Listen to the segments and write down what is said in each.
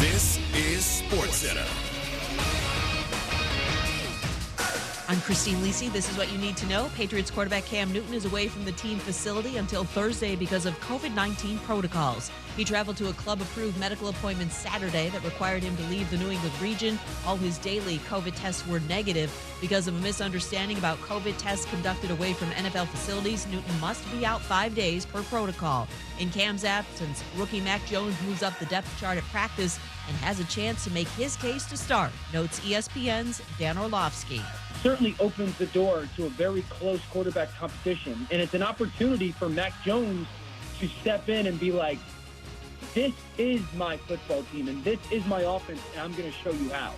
This is SportsCenter. I'm Christine Lisi. This is what you need to know. Patriots quarterback Cam Newton is away from the team facility until Thursday because of COVID-19 protocols. He traveled to a club-approved medical appointment Saturday that required him to leave the New England region. All his daily COVID tests were negative. Because of a misunderstanding about COVID tests conducted away from NFL facilities, Newton must be out 5 days per protocol. In Cam's absence, rookie Mac Jones moves up the depth chart at practice and has a chance to make his case to start, notes ESPN's Dan Orlovsky. Certainly opens the door to a very close quarterback competition, and it's an opportunity for Mac Jones to step in and be like, this is my football team, and this is my offense, and I'm going to show you how.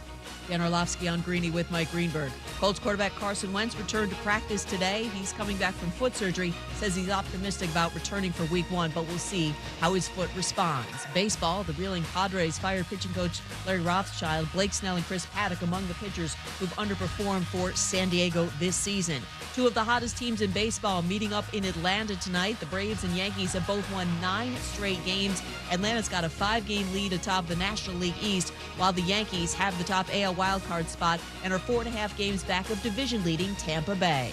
Dan Orlovsky on Greeny with Mike Greenberg. Colts quarterback Carson Wentz returned to practice today. He's coming back from foot surgery. Says he's optimistic about returning for week 1, but we'll see how his foot responds. Baseball, the reeling Padres fired pitching coach Larry Rothschild, Blake Snell, and Chris Paddock among the pitchers who've underperformed for San Diego this season. Two of the hottest teams in baseball meeting up in Atlanta tonight. The Braves and Yankees have both won 9 straight games. Atlanta's got a 5-game lead atop the National League East, while the Yankees have the top AL wildcard spot and are 4.5 games back of division-leading Tampa Bay.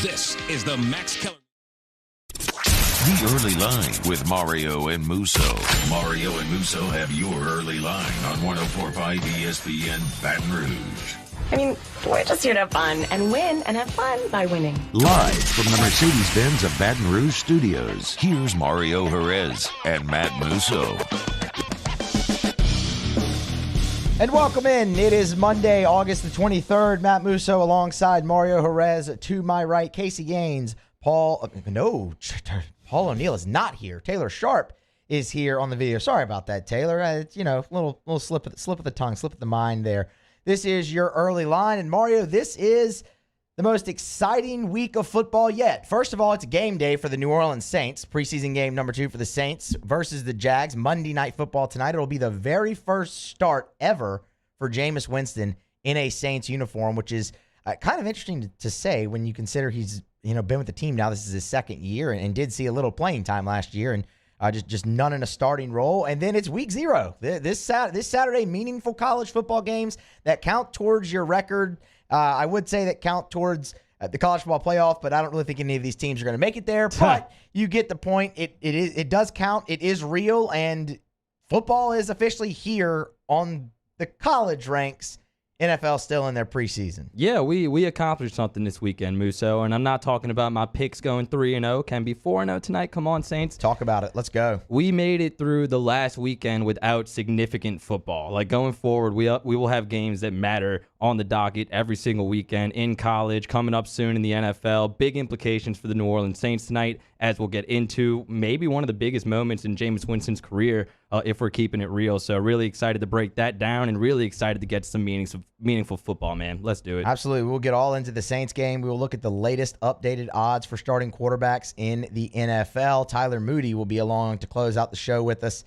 This is the Max Keller. The Early Line with Mario and Musso. Mario and Musso have your early line on 104.5 ESPN Baton Rouge. I mean, we're just here to have fun and win and have fun by winning. Live from the Mercedes-Benz of Baton Rouge studios, here's Mario Jerez and Matt Musso. And welcome in. It is Monday, August the 23rd. Matt Musso alongside Mario Jerez. To my right, Casey Gaines. Paul O'Neill is not here. Taylor Sharp is here on the video. Sorry about that, Taylor. It's, little slip of the tongue, slip of the mind there. This is your early line. And Mario, this is the most exciting week of football yet. First of all, it's game day for the New Orleans Saints. Preseason game number 2 for the Saints versus the Jags. Monday Night Football tonight. It'll be the very first start ever for Jameis Winston in a Saints uniform, which is kind of interesting to say when you consider he's been with the team now. This is his second year and did see a little playing time last year and just none in a starting role. And then it's week 0. This Saturday, meaningful college football games that count towards your record. I would say that count towards the college football playoff, but I don't really think any of these teams are going to make it there. But you get the point. It does count. It is real, and football is officially here on the college ranks. NFL still in their preseason. Yeah, we accomplished something this weekend, Musso, and I'm not talking about my picks going 3-0. Can be 4-0 tonight. Come on, Saints. Talk about it. Let's go. We made it through the last weekend without significant football. Like, going forward, we will have games that matter on the docket every single weekend in college, coming up soon in the NFL. Big implications for the New Orleans Saints tonight, as we'll get into maybe one of the biggest moments in Jameis Winston's career, if we're keeping it real. So really excited to break that down and really excited to get some meaningful football, man. Let's do it. Absolutely. We'll get all into the Saints game. We will look at the latest updated odds for starting quarterbacks in the NFL. Tyler Moody will be along to close out the show with us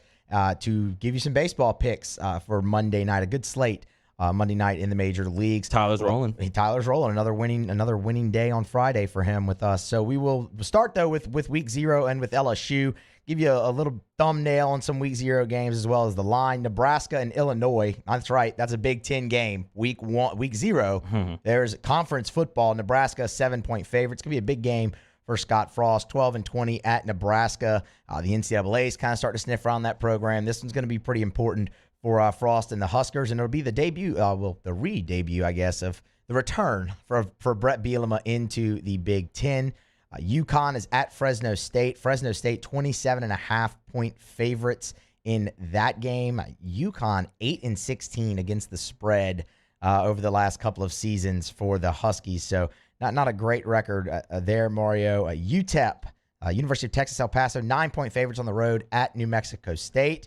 to give you some baseball picks for Monday night. A good slate Monday night in the major leagues. Tyler's rolling. Tyler's rolling. Another winning day on Friday for him with us. So we will start, though, with week 0 and with LSU. Give you a little thumbnail on some week 0 games as well as the line. Nebraska and Illinois. That's right. That's a Big Ten game. Week 0. Mm-hmm. There's conference football. Nebraska, 7-point favorite. It's going to be a big game for Scott Frost. 12-20 at Nebraska. The NCAA is kind of starting to sniff around that program. This one's going to be pretty important for Frost and the Huskers, and it'll be the debut, the re-debut, I guess, of the return for Brett Bielema into the Big Ten. UConn is at Fresno State. Fresno State, 27.5-point favorites in that game. UConn, 8-16 against the spread over the last couple of seasons for the Huskies. So not a great record there, Mario. UTEP, University of Texas El Paso, 9-point favorites on the road at New Mexico State.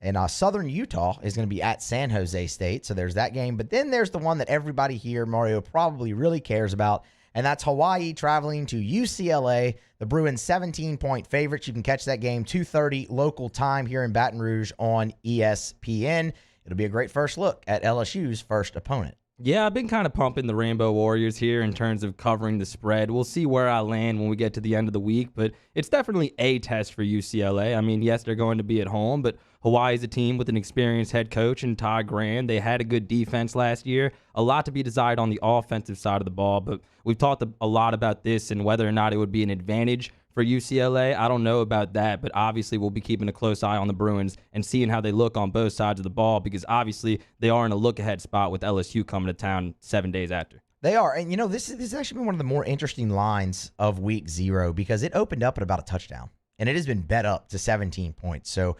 And Southern Utah is going to be at San Jose State, so there's that game. But then there's the one that everybody here, Mario, probably really cares about, and that's Hawaii traveling to UCLA. The Bruins 17-point favorites. You can catch that game 2:30 local time here in Baton Rouge on ESPN. It'll be a great first look at LSU's first opponent. Yeah, I've been kind of pumping the Rainbow Warriors here in terms of covering the spread. We'll see where I land when we get to the end of the week, but it's definitely a test for UCLA. I mean, yes, they're going to be at home, but Hawaii's a team with an experienced head coach in Ty Grand. They had a good defense last year. A lot to be desired on the offensive side of the ball, but we've talked a lot about this and whether or not it would be an advantage for UCLA. I don't know about that, but obviously we'll be keeping a close eye on the Bruins and seeing how they look on both sides of the ball because obviously they are in a look-ahead spot with LSU coming to town 7 days after. They are. And, this has actually been one of the more interesting lines of week 0 because it opened up at about a touchdown, and it has been bet up to 17 points. So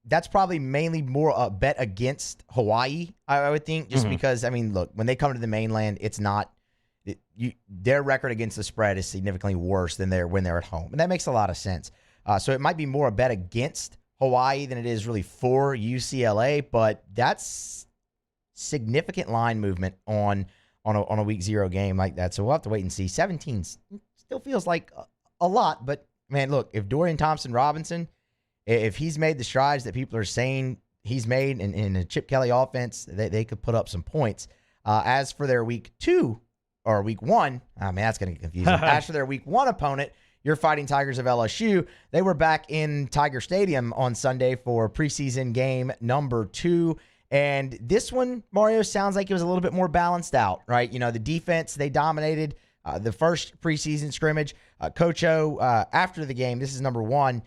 that's probably mainly more a bet against Hawaii, I would think, just because, look, when they come to the mainland, it's not their record against the spread is significantly worse than when they're at home. And that makes a lot of sense. So it might be more a bet against Hawaii than it is really for UCLA, but that's significant line movement on a week 0 game like that. So we'll have to wait and see. 17 still feels like a lot, but man, look, if Dorian Thompson-Robinson, if he's made the strides that people are saying he's made in a Chip Kelly offense, they could put up some points. As for their week 2, or week 1, that's going to get confusing. As for their week 1 opponent, your Fighting Tigers of LSU, they were back in Tiger Stadium on Sunday for preseason game number 2. And this one, Mario, sounds like it was a little bit more balanced out, right? The defense, they dominated the first preseason scrimmage. Coach O, after the game, this is number 1,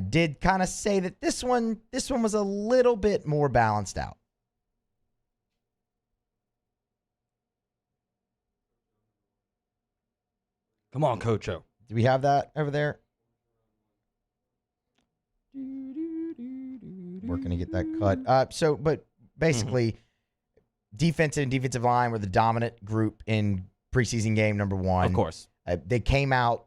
did kind of say that this one was a little bit more balanced out. Come on, Coach O. Do we have that over there? Working to get that cut. But basically, defense and defensive line were the dominant group in preseason game number 1. Of course. They came out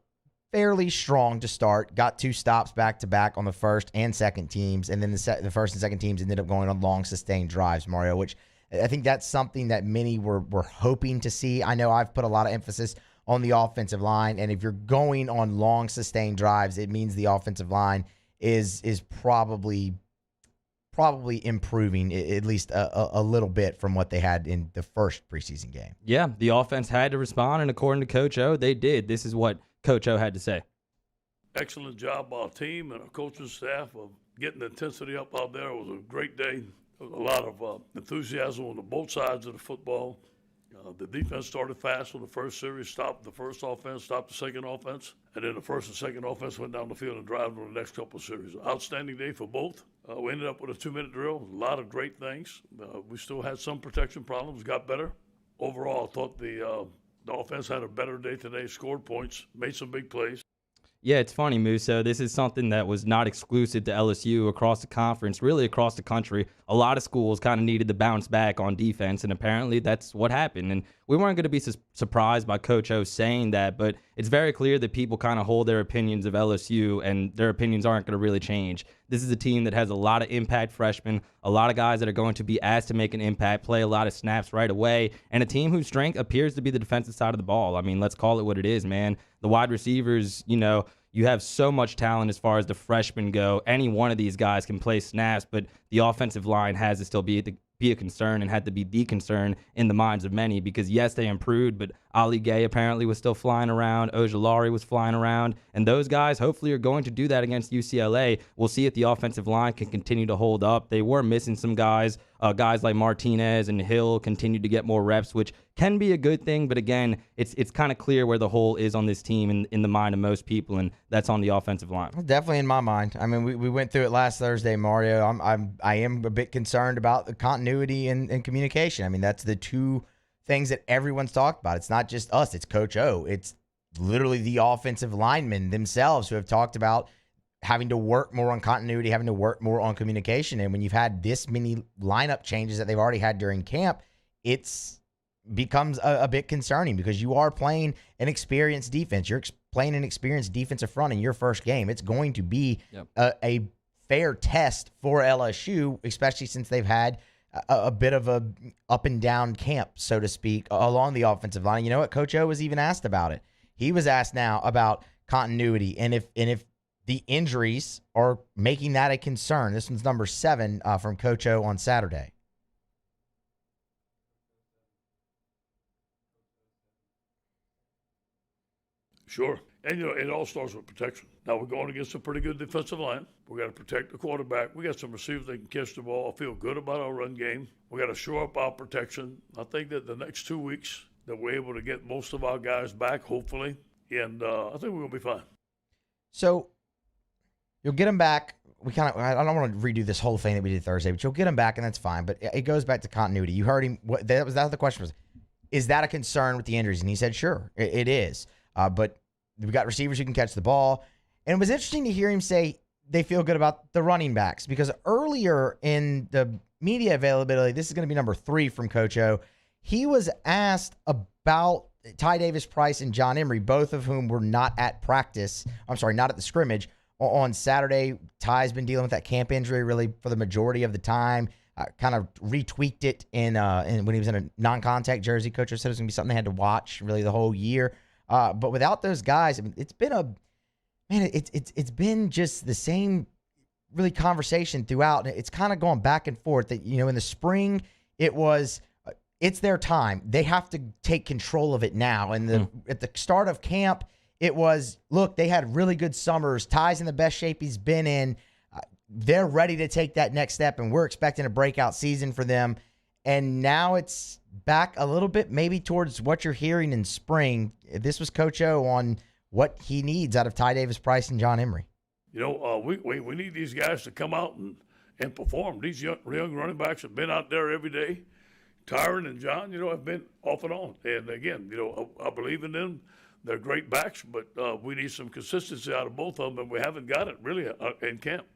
fairly strong to start, got 2 stops back-to-back on the first and second teams, and then the first and second teams ended up going on long, sustained drives, Mario, which I think that's something that many were hoping to see. I know I've put a lot of emphasis on the offensive line, and if you're going on long, sustained drives, it means the offensive line is probably improving at least a little bit from what they had in the first preseason game. Yeah, the offense had to respond, and according to Coach O, they did. This is what Coach O had to say. Excellent job by our team and our coaching staff of getting the intensity up out there. It was a great day. There was a lot of enthusiasm on both sides of the football. The defense started fast on the first series, stopped the first offense, stopped the second offense, and then the first and second offense went down the field and drove on the next couple of series. Outstanding day for both. We ended up with a 2-minute drill, a lot of great things. We still had some protection problems, got better. Overall, I thought the offense had a better day today, scored points, made some big plays. Yeah, it's funny, Musso. This is something that was not exclusive to LSU across the conference, really across the country. A lot of schools kind of needed to bounce back on defense, and apparently that's what happened. And we weren't going to be surprised by Coach O saying that, but it's very clear that people kind of hold their opinions of LSU, and their opinions aren't going to really change. This is a team that has a lot of impact freshmen, a lot of guys that are going to be asked to make an impact, play a lot of snaps right away, and a team whose strength appears to be the defensive side of the ball. I mean, let's call it what it is, man. The wide receivers, you have so much talent as far as the freshmen go. Any one of these guys can play snaps, but the offensive line has to still be a concern and had to be the concern in the minds of many because, yes, they improved, but Ali Gay apparently was still flying around. Ojulari was flying around. And those guys hopefully are going to do that against UCLA. We'll see if the offensive line can continue to hold up. They were missing some guys. Guys like Martinez and Hill continued to get more reps, which can be a good thing. But again, it's kind of clear where the hole is on this team in the mind of most people, and that's on the offensive line. Definitely in my mind. I mean, we went through it last Thursday, Mario. I am a bit concerned about the continuity and communication. I mean, that's the two things that everyone's talked about. It's not just us. It's Coach O. It's literally the offensive linemen themselves who have talked about having to work more on continuity, having to work more on communication. And when you've had this many lineup changes that they've already had during camp, it's becomes a bit concerning because you are playing an experienced defense. You're playing an experienced defensive front in your first game. It's going to be a fair test for LSU, especially since they've had a bit of a up and down camp, so to speak, along the offensive line. You know what? Coach O was even asked about it. He was asked now about continuity and if the injuries are making that a concern. This one's number 7 from Coach O on Saturday. Sure. And, it all starts with protection. Now, we're going against a pretty good defensive line. We got to protect the quarterback. We got some receivers that can catch the ball. I feel good about our run game. We got to shore up our protection. I think that the next 2 weeks that we're able to get most of our guys back, hopefully, and I think we're going to be fine. So you'll get them back. I don't want to redo this whole thing that we did Thursday, but you'll get them back, and that's fine. But it goes back to continuity. You heard him. That's the question was, is that a concern with the injuries? And he said, sure, it is. But we've got receivers who can catch the ball. And it was interesting to hear him say they feel good about the running backs, because earlier in the media availability, this is going to be number 3 from Coach O, he was asked about Ty Davis-Price and John Emery, both of whom were not at practice. I'm sorry, not at the scrimmage. On Saturday, Ty's been dealing with that camp injury really for the majority of the time. Kind of retweaked it in when he was in a non-contact jersey. Coach said it was going to be something they had to watch really the whole year. But without those guys, I mean, it's been just the same really conversation throughout. It's kind of going back and forth. That in the spring it was it's their time. They have to take control of it now. And at the start of camp, it was, look, they had really good summers. Ty's in the best shape he's been in. They're ready to take that next step, and we're expecting a breakout season for them. And now it's back a little bit maybe towards what you're hearing in spring. This was Coach O on what he needs out of Ty Davis-Price and John Emery. We need these guys to come out and perform. These young running backs have been out there every day. Tyron and John, have been off and on. And again, I believe in them. They're great backs, but we need some consistency out of both of them, and we haven't got it really in camp.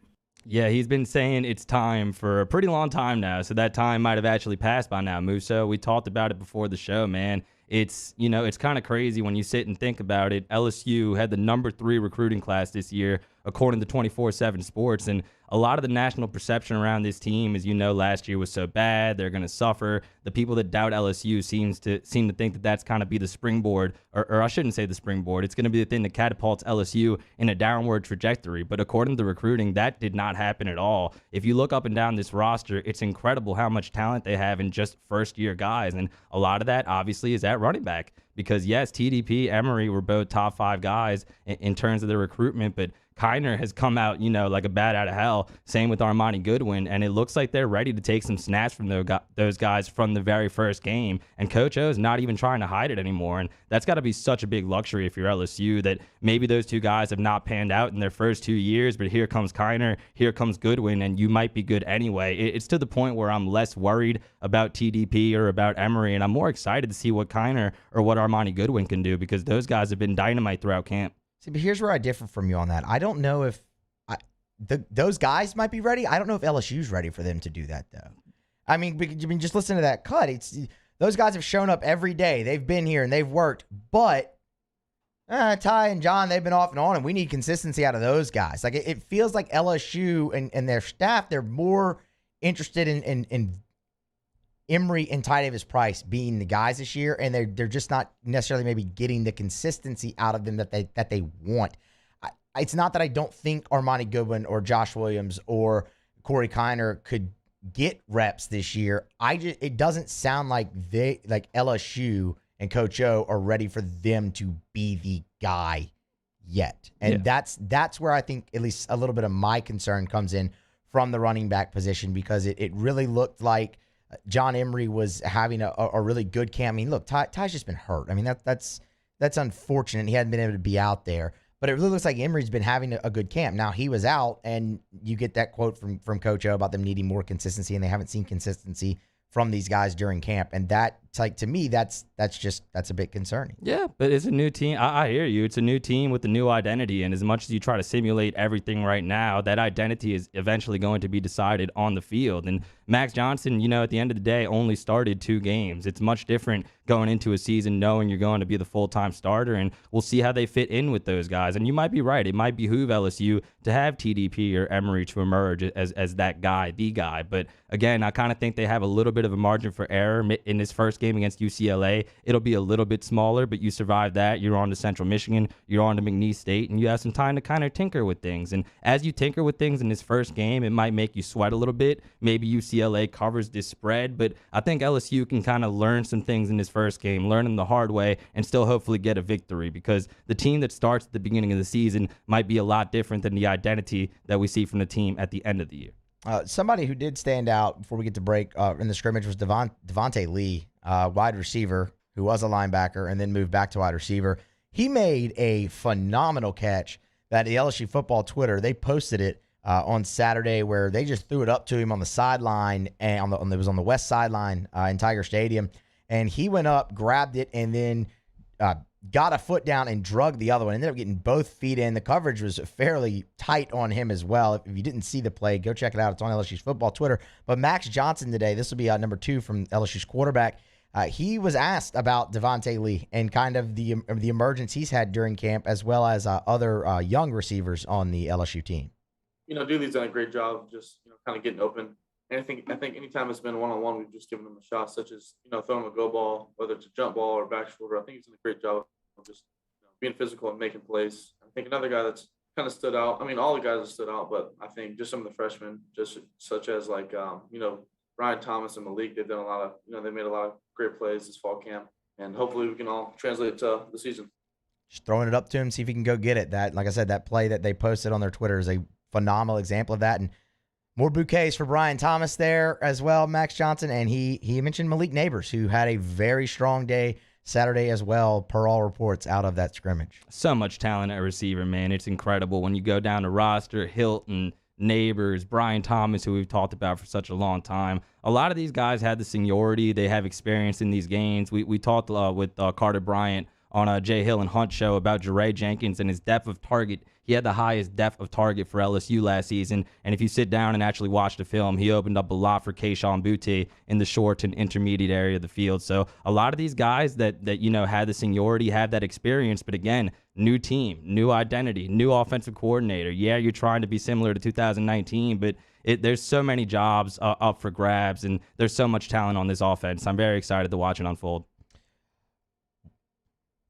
Yeah, he's been saying it's time for a pretty long time now, so that time might have actually passed by now, Musso. We talked about it before the show, man. It's kind of crazy when you sit and think about it. LSU had the number 3 recruiting class this year, according to 24/7 Sports, and a lot of the national perception around this team is, last year was so bad, they're going to suffer. The people that doubt LSU seem to think that that's kind of be the springboard, or I shouldn't say the springboard. It's going to be the thing that catapults LSU in a downward trajectory. But according to recruiting, that did not happen at all. If you look up and down this roster, it's incredible how much talent they have in just first-year guys, and a lot of that obviously is at running back. Because yes, TDP, Emery were both top 5 guys in terms of their recruitment, but Kiner has come out, like a bat out of hell. Same with Armani Goodwin, and it looks like they're ready to take some snaps from those guys from the very first game. And Coach O is not even trying to hide it anymore, and that's got to be such a big luxury if you're LSU, that maybe those 2 guys have not panned out in their first 2 years, but here comes Kiner, here comes Goodwin, and you might be good anyway. It's to the point where I'm less worried about TDP or about Emery, and I'm more excited to see what Kiner or what Armani Goodwin can do, because those guys have been dynamite throughout camp. See, but here's where I differ from you on that. I don't know if those guys might be ready. I don't know if LSU's ready for them to do that, though. I mean, just listen to that cut. Those guys have shown up every day. They've been here and they've worked. But Ty and John, they've been off and on, and we need consistency out of those guys. Like it feels like LSU and their staff, they're more interested in Emery and Ty Davis-Price being the guys this year, and they're just not necessarily maybe getting the consistency out of them that they want. It's not that I don't think Armani Goodwin or Josh Williams or Corey Kiner could get reps this year. It doesn't sound like LSU and Coach O are ready for them to be the guy yet. And that's where I think at least a little bit of my concern comes in from the running back position, because it really looked like John Emery was having a really good camp. I mean, look, Ty's just been hurt. I mean, that's unfortunate. He hadn't been able to be out there. But it really looks like Emery's been having a good camp. Now, he was out, and you get that quote from Coach O about them needing more consistency, and they haven't seen consistency from these guys during camp. And that, to me, that's a bit concerning. Yeah, but it's a new team. I hear you. It's a new team with a new identity. And as much as you try to simulate everything right now, that identity is eventually going to be decided on the field. And Max Johnson, at the end of the day, only started 2 games. It's much different going into a season knowing you're going to be the full-time starter, and we'll see how they fit in with those guys. And you might be right. It might behoove LSU to have TDP or Emery to emerge as that guy, the guy. But again, I kind of think they have a little bit of a margin for error in this first game game against UCLA, it'll be a little bit smaller, but you survive that. You're on to Central Michigan, you're on to McNeese State, and you have some time to kind of tinker with things. And as you tinker with things in this first game, it might make you sweat a little bit. Maybe UCLA covers this spread, but I think LSU can kind of learn some things in this first game, learn them the hard way, and still hopefully get a victory, because the team that starts at the beginning of the season might be a lot different than the identity that we see from the team at the end of the year. Somebody who did stand out before we get to break in the scrimmage was Devontae Lee, wide receiver, who was a linebacker and then moved back to wide receiver. He made a phenomenal catch that the LSU football Twitter, they posted it on Saturday, where they just threw it up to him on the sideline, and it was on the west sideline in Tiger Stadium, and he went up, grabbed it, and then got a foot down and drug the other one. Ended up getting both feet in. The coverage was fairly tight on him as well. If you didn't see the play, go check it out. It's on LSU's football Twitter. But Max Johnson today, this will be number 2 from LSU's quarterback. He was asked about Devontae Lee and kind of the emergence he's had during camp, as well as other young receivers on the LSU team. Dooley's done a great job of just, kind of getting open. And I think anytime it's been one-on-one, we've just given him a shot, such as, throwing him a go ball, whether it's a jump ball or back shoulder. I think he's done a great job of just being physical and making plays. I think another guy that's kind of stood out, all the guys have stood out, but I think just some of the freshmen, just such as like, Ryan Thomas and Malik, they've done a lot of, they made a lot of great plays this fall camp. And hopefully we can all translate it to the season. Just throwing it up to him, see if he can go get it. That, like I said, that play that they posted on their Twitter is a phenomenal example of that. And more bouquets for Brian Thomas there as well, Max Johnson. And he mentioned Malik Neighbors, who had a very strong day Saturday as well, per all reports out of that scrimmage. So much talent at receiver, man. It's incredible. When you go down the roster, Hilton, Neighbors, Brian Thomas, who we've talked about for such a long time. A lot of these guys had the seniority. They have experience in these games. We talked with Carter Bryant on Jay Hill and Hunt show about Jeray Jenkins and his depth of target. He had the highest depth of target for LSU last season, and if you sit down and actually watch the film, he opened up a lot for Kayshon Boutte in the short and intermediate area of the field. So a lot of these guys that had the seniority, have that experience, but again, new team, new identity, new offensive coordinator. Yeah, you're trying to be similar to 2019, but there's so many jobs up for grabs, and there's so much talent on this offense. I'm very excited to watch it unfold.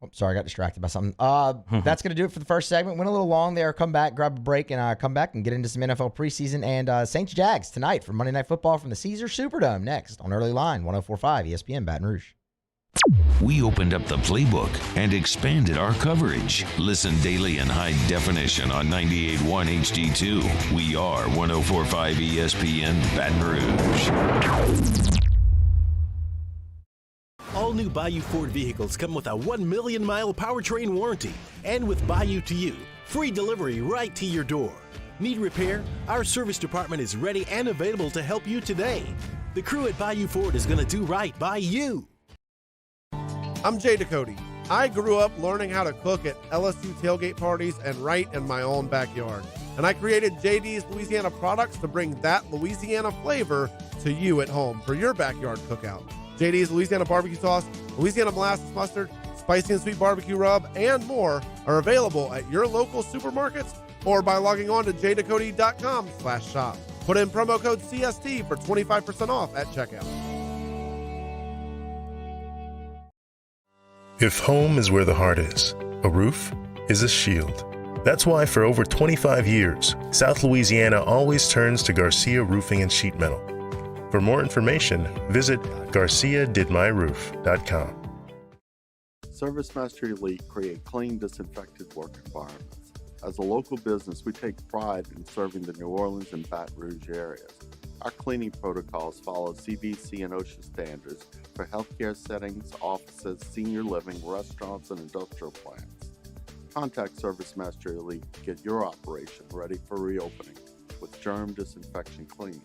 Oh, sorry, I got distracted by something. That's going to do it for the first segment. Went a little long there. Come back, grab a break, and come back and get into some NFL preseason and Saints Jags tonight for Monday Night Football from the Caesars Superdome next on Early Line, 104.5 ESPN Baton Rouge. We opened up the playbook and expanded our coverage. Listen daily in high definition on 98.1 HD2. We are 104.5 ESPN Baton Rouge. All new Bayou Ford vehicles come with a 1 million-mile powertrain warranty. And with Bayou to You, free delivery right to your door. Need repair? Our service department is ready and available to help you today. The crew at Bayou Ford is going to do right by you. I'm Jay Ducote. I grew up learning how to cook at LSU tailgate parties and right in my own backyard. And I created JD's Louisiana products to bring that Louisiana flavor to you at home for your backyard cookout. JD's Louisiana barbecue sauce, Louisiana molasses mustard, spicy and sweet barbecue rub, and more are available at your local supermarkets or by logging on to jducote.com/shop. Put in promo code CST for 25% off at checkout. If home is where the heart is, a roof is a shield. That's why for over 25 years, South Louisiana always turns to Garcia Roofing and Sheet Metal. For more information, visit GarciaDidMyRoof.com. ServiceMaster Elite create clean, disinfected work environments. As a local business, we take pride in serving the New Orleans and Baton Rouge areas. Our cleaning protocols follow CDC and OSHA standards for healthcare settings, offices, senior living, restaurants, and industrial plants. Contact ServiceMaster Elite to get your operation ready for reopening with germ disinfection cleaning.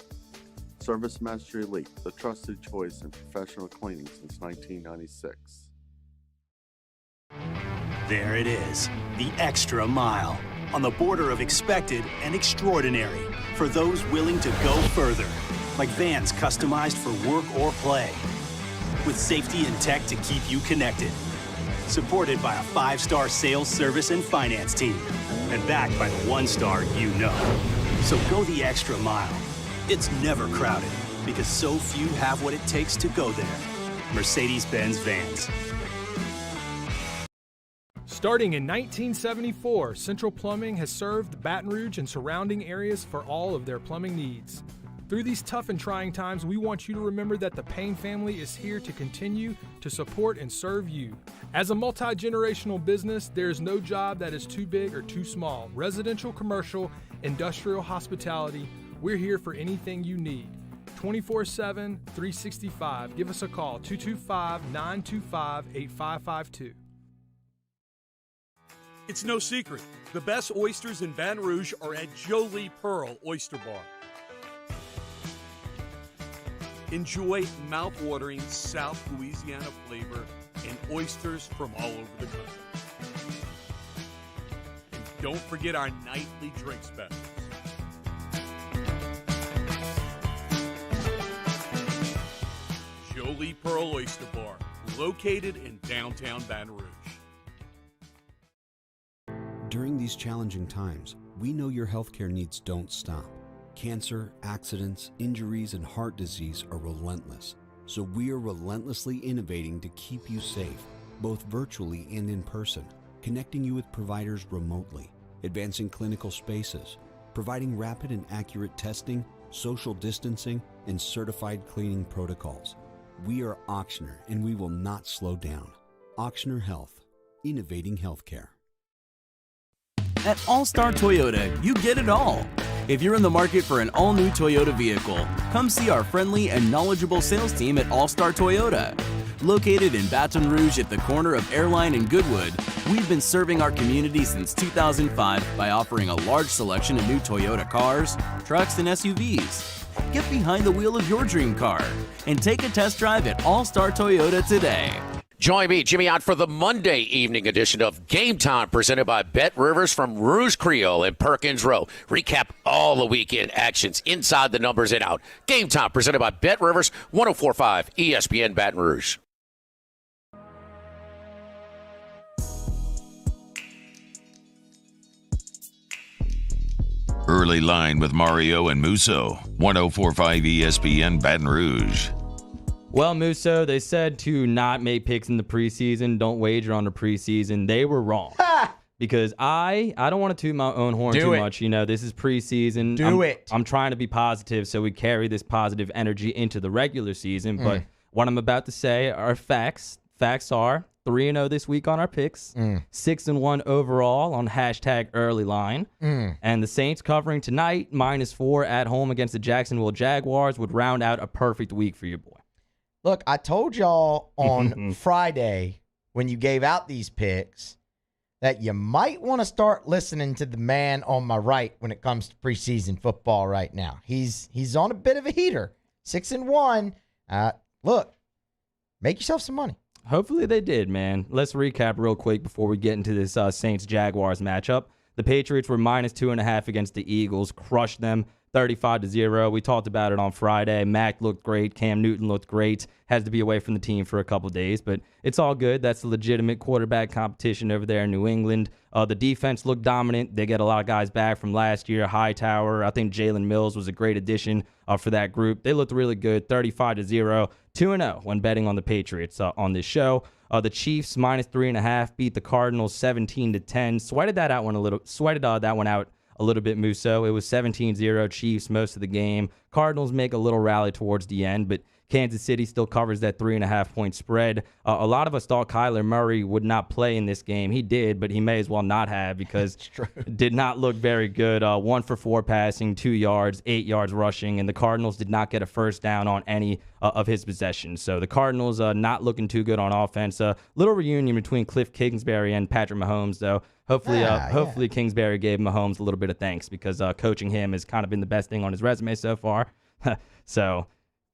ServiceMaster Elite, the trusted choice in professional cleaning since 1996. There it is, the extra mile, on the border of expected and extraordinary for those willing to go further, like vans customized for work or play, with safety and tech to keep you connected, supported by a 5-star sales, service, and finance team, and backed by the 1-star you know. So go the extra mile. It's never crowded because so few have what it takes to go there. Mercedes-Benz vans. Starting in 1974, Central Plumbing has served Baton Rouge and surrounding areas for all of their plumbing needs. Through these tough and trying times, we want you to remember that the Payne family is here to continue to support and serve you. As a multi-generational business, there is no job that is too big or too small. Residential, commercial, industrial, hospitality, we're here for anything you need. 24/7, 365. Give us a call, 225-925-8552. It's no secret. The best oysters in Baton Rouge are at Jolie Pearl Oyster Bar. Enjoy mouth-watering South Louisiana flavor and oysters from all over the country. And don't forget our nightly drink specials. Jolie Pearl Oyster Bar, located in downtown Baton Rouge. During these challenging times, we know your healthcare needs don't stop. Cancer, accidents, injuries, and heart disease are relentless. So we are relentlessly innovating to keep you safe, both virtually and in person, connecting you with providers remotely, advancing clinical spaces, providing rapid and accurate testing, social distancing, and certified cleaning protocols. We are Auctioner, and we will not slow down. Auctioner Health, innovating healthcare. At All-Star Toyota, you get it all. If you're in the market for an all-new Toyota vehicle, come see our friendly and knowledgeable sales team at All-Star Toyota. Located in Baton Rouge at the corner of Airline and Goodwood, we've been serving our community since 2005 by offering a large selection of new Toyota cars, trucks, and SUVs. Get behind the wheel of your dream car and take a test drive at All-Star Toyota today. Join me, Jimmy, on for the Monday evening edition of Game Time, presented by Bet Rivers from Rouge Creole and Perkins Row. Recap all the weekend actions inside the numbers and out. Game Time, presented by Bet Rivers, 104.5 ESPN Baton Rouge. Early Line with Mario and Musso, 104.5 ESPN Baton Rouge. Well, Musso, they said to not make picks in the preseason, don't wager on the preseason. They were wrong. Because I don't want to toot my own horn too much. You know, this is preseason. I'm trying to be positive so we carry this positive energy into the regular season. But what I'm about to say are facts. Facts are 3-0 this week on our picks, 6-1 overall on hashtag early line. And the Saints covering tonight, -4 at home against the Jacksonville Jaguars would round out a perfect week for your boy. Look, I told y'all on Friday when you gave out these picks that you might want to start listening to the man on my right when it comes to preseason football right now. He's on a bit of a heater. 6-1. Look, make yourself some money. Hopefully they did, man. Let's recap real quick before we get into this Saints-Jaguars matchup. The Patriots were -2.5 against the Eagles, crushed them 35-0. We talked about it on Friday. Mac looked great. Cam Newton looked great. Has to be away from the team for a couple days, but it's all good. That's a legitimate quarterback competition over there in New England. The defense looked dominant. They get a lot of guys back from last year. Hightower, I think Jalen Mills was a great addition for that group. They looked really good. 35-0, 2-0 when betting on the Patriots on this show. The Chiefs -3.5 beat the Cardinals 17-10. Sweated that one out a little bit, Musso. It was 17-0 Chiefs most of the game. Cardinals make a little rally towards the end, but Kansas City still covers that 3.5-point spread. A lot of us thought Kyler Murray would not play in this game. He did, but he may as well not have because it did not look very good. 1 for 4 passing, 2 yards, 8 yards rushing, and the Cardinals did not get a first down on any of his possessions. So the Cardinals not looking too good on offense. Little reunion between Cliff Kingsbury and Patrick Mahomes, though. Hopefully Kingsbury gave Mahomes a little bit of thanks because coaching him has kind of been the best thing on his resume so far. So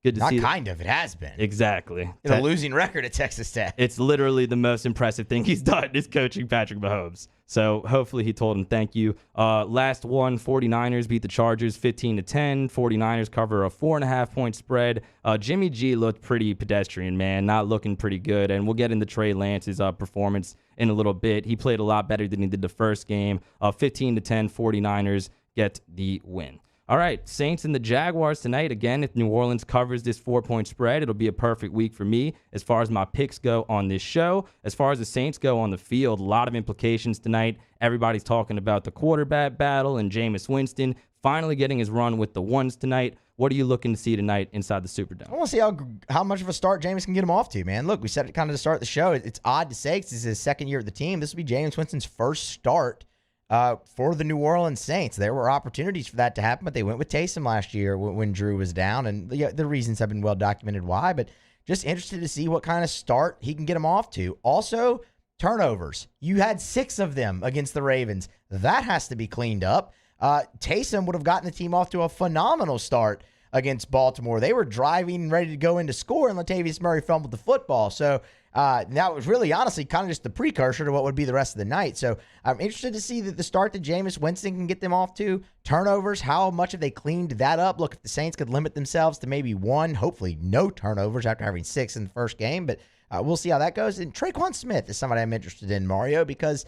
good to see. It has been. Exactly. A losing record at Texas Tech. It's literally the most impressive thing he's done is coaching Patrick Mahomes. So hopefully he told him thank you. Last one, 49ers beat the Chargers 15-10. 49ers cover a 4.5-point spread. Jimmy G looked pretty pedestrian, man, not looking pretty good. And we'll get into Trey Lance's performance in a little bit. He played a lot better than he did the first game. 15-10, 49ers get the win. All right, Saints and the Jaguars tonight. Again, if New Orleans covers this 4-point spread, it'll be a perfect week for me as far as my picks go on this show. As far as the Saints go on the field, a lot of implications tonight. Everybody's talking about the quarterback battle and Jameis Winston finally getting his run with the ones tonight. What are you looking to see tonight inside the Superdome? I want to see how much of a start Jameis can get him off to, man. Look, we said it kind of to start the show. It's odd to say because this is his second year at the team. This will be Jameis Winston's first start for the New Orleans Saints. There were opportunities for that to happen, but they went with Taysom last year when Drew was down, and the reasons have been well documented why, but just interested to see what kind of start he can get him off to. Also, turnovers. You had 6 of them against the Ravens. That has to be cleaned up. Taysom would have gotten the team off to a phenomenal start against Baltimore. They were driving, ready to go in to score, and Latavius Murray fumbled the football. So that was really, honestly, kind of just the precursor to what would be the rest of the night. So I'm interested to see the start that Jameis Winston can get them off to. Turnovers, how much have they cleaned that up? Look, if the Saints could limit themselves to maybe 1, hopefully no turnovers after having 6 in the first game, but we'll see how that goes. And Traquan Smith is somebody I'm interested in, Mario, because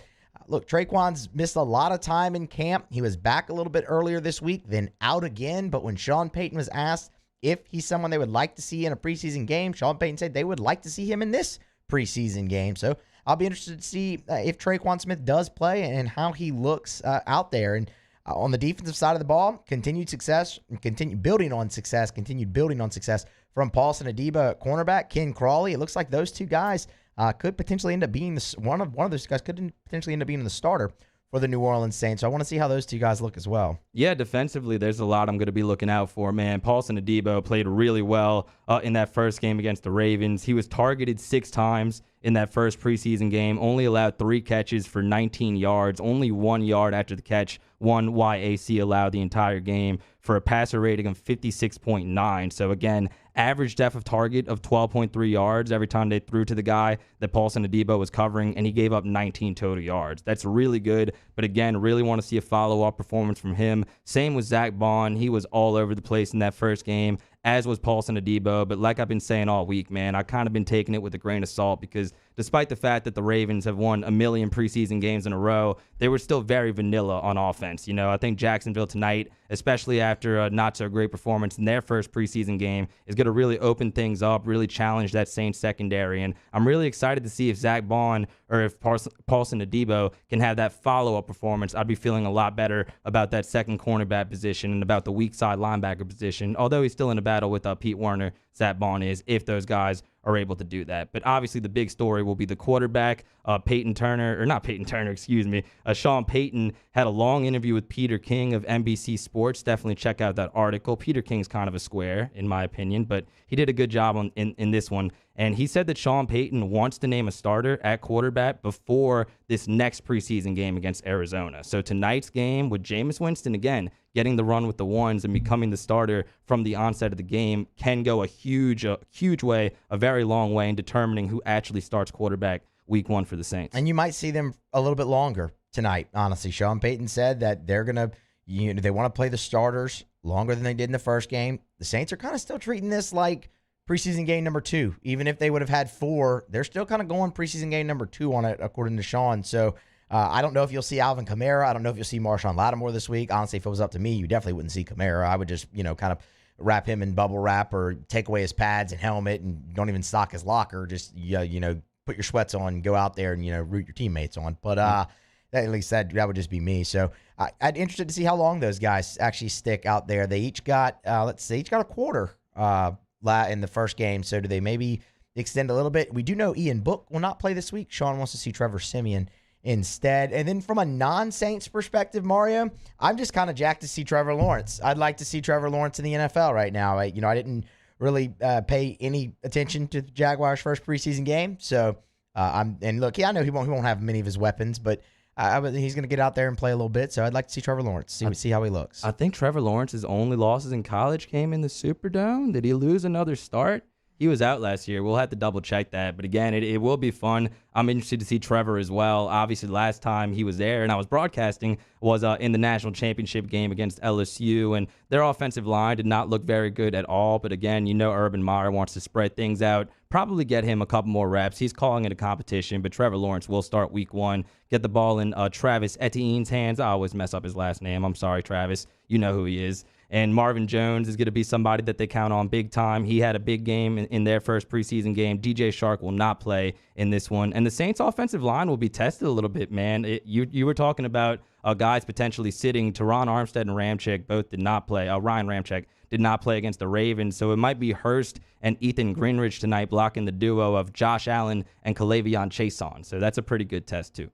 look, Traquan's missed a lot of time in camp. He was back a little bit earlier this week, then out again. But when Sean Payton was asked if he's someone they would like to see in a preseason game, Sean Payton said they would like to see him in this preseason game. So I'll be interested to see if Traquan Smith does play and how he looks out there. And on the defensive side of the ball, continued building on success from Paulson Adeba at cornerback, Ken Crawley. It looks like those two guys could potentially end up being one of those guys could potentially end up being the starter for the New Orleans Saints. So I want to see how those two guys look as well. Yeah, defensively, there's a lot I'm going to be looking out for, man. Paulson Adebo played really well in that first game against the Ravens. He was targeted 6 times in that first preseason game, only allowed 3 catches for 19 yards, only 1 yard after the catch, 1 YAC allowed the entire game for a passer rating of 56.9. So again, average depth of target of 12.3 yards every time they threw to the guy that Paulson Adebo was covering, and he gave up 19 total yards. That's really good, but again, really want to see a follow-up performance from him. Same with Zach Bond. He was all over the place in that first game, as was Paulson Adebo, but like I've been saying all week, man, I've kind of been taking it with a grain of salt because despite the fact that the Ravens have won a million preseason games in a row, they were still very vanilla on offense. You know, I think Jacksonville tonight, especially after a not-so-great performance in their first preseason game, is going to really open things up, really challenge that Saints secondary, and I'm really excited to see if Zach Bond or if Paulson Adebo can have that follow-up performance. I'd be feeling a lot better about that second cornerback position and about the weak side linebacker position, although he's still in a battle with Pete Werner. Zach Bond is, if those guys are able to do that. But obviously the big story will be the quarterback, Sean Payton had a long interview with Peter King of NBC Sports. Definitely check out that article. Peter King's kind of a square, in my opinion, but he did a good job in this one. And he said that Sean Payton wants to name a starter at quarterback before this next preseason game against Arizona. So tonight's game with Jameis Winston, again, getting the run with the ones and becoming the starter from the onset of the game can go a huge way, a very long way in determining who actually starts quarterback week 1 for the Saints. And you might see them a little bit longer tonight, honestly. Sean Payton said that they're going to, they want to play the starters longer than they did in the first game. The Saints are kind of still treating this like preseason game number 2. Even if they would have had 4, they're still kind of going preseason game number 2 on it, according to Sean. So I don't know if you'll see Alvin Kamara. I don't know if you'll see Marshawn Lattimore this week. Honestly, if it was up to me, you definitely wouldn't see Kamara. I would just, kind of wrap him in bubble wrap or take away his pads and helmet and don't even stock his locker. Just, put your sweats on and go out there and, root your teammates on. But at least that would just be me. So I'd interested to see how long those guys actually stick out there. They each got, each got a quarter in the first game. So do they maybe extend a little bit? We do know Ian Book will not play this week. Sean wants to see Trevor Siemian instead. And then from a non-Saints perspective, Mario, I'm just kind of jacked to see Trevor Lawrence. I'd like to see Trevor Lawrence in the NFL right now. I didn't really pay any attention to the Jaguars' first preseason game. So I know he won't have many of his weapons, but he's going to get out there and play a little bit. So I'd like to see Trevor Lawrence, see how he looks. I think Trevor Lawrence's only losses in college came in the Superdome. Did he lose another start? He was out last year. We'll have to double check that. But again, it will be fun. I'm interested to see Trevor as well. Obviously, last time he was there and I was broadcasting was in the national championship game against LSU. And their offensive line did not look very good at all. But again, Urban Meyer wants to spread things out, probably get him a couple more reps. He's calling it a competition, but Trevor Lawrence will start week 1. Get the ball in Travis Etienne's hands. I always mess up his last name. I'm sorry, Travis. You know who he is. And Marvin Jones is going to be somebody that they count on big time. He had a big game in their first preseason game. DJ Shark will not play in this one. And the Saints offensive line will be tested a little bit, man. You were talking about guys potentially sitting. Teron Armstead and Ramczyk both did not play. Ryan Ramczyk did not play against the Ravens. So it might be Hurst and Ethan Greenridge tonight blocking the duo of Josh Allen and Kalavion Chason. So that's a pretty good test, too.